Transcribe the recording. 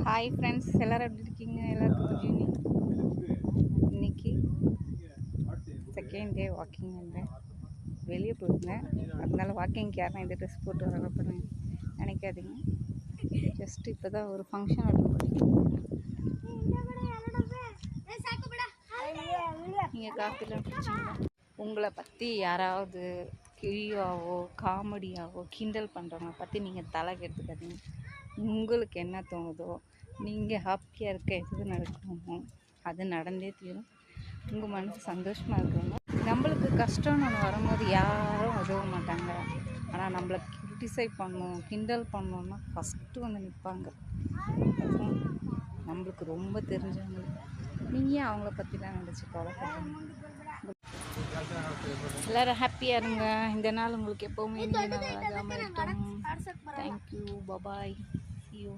Hi friends, எல்லோரும் எப்படி இருக்கீங்க? எல்லாருக்கும் ஜீனி. இன்னைக்கு செகண்ட் டே வாக்கிங் வந்தேன். வெளியே போயிருந்தேன், அதனால வாக்கிங்க்கு யாரும் இந்த ட்ரெஸ் போட்டு வரப்போன்னு நினைக்காதீங்க. ஜஸ்ட் இப்போ தான் ஒரு ஃபங்க்ஷன் அட்டன் பண்ணியிருக்கேன். நீங்கள் காஃபிலாம் குடிச்சிங்களா? உங்களை பற்றி யாராவது கிழியாவோ காமெடியாவோ கிண்டல் பண்ணுறவங்க பற்றி நீங்கள் தலை கெடுத்துக்காதீங்க. உங்களுக்கு என்ன தோணுதோ, நீங்கள் ஹாப்பியாக இருக்க எது நடக்கணுமோ அது நடந்தே தீரும். உங்கள் மனசு சந்தோஷமாக இருக்கணும். நம்மளுக்கு கஷ்டம்னு ஒன்று வரும்போது யாரும் உதவ மாட்டாங்க. ஆனால் நம்மளை கிரிட்டிசைஸ் பண்ணணும், கிண்டல் பண்ணணுன்னா ஃபஸ்ட்டு வந்து நிற்பாங்க. நம்மளுக்கு ரொம்ப தெரிஞ்சவங்க. நீங்கள் அவங்கள பற்றிலாம் நினச்சி கவலைப்படுறீங்க. எல்லோரும் ஹாப்பியாக இருங்க. இந்த நாள் உங்களுக்கு எப்போவுமே இனிய நாளாக அமையட்டும். Thank you, bye bye, see you.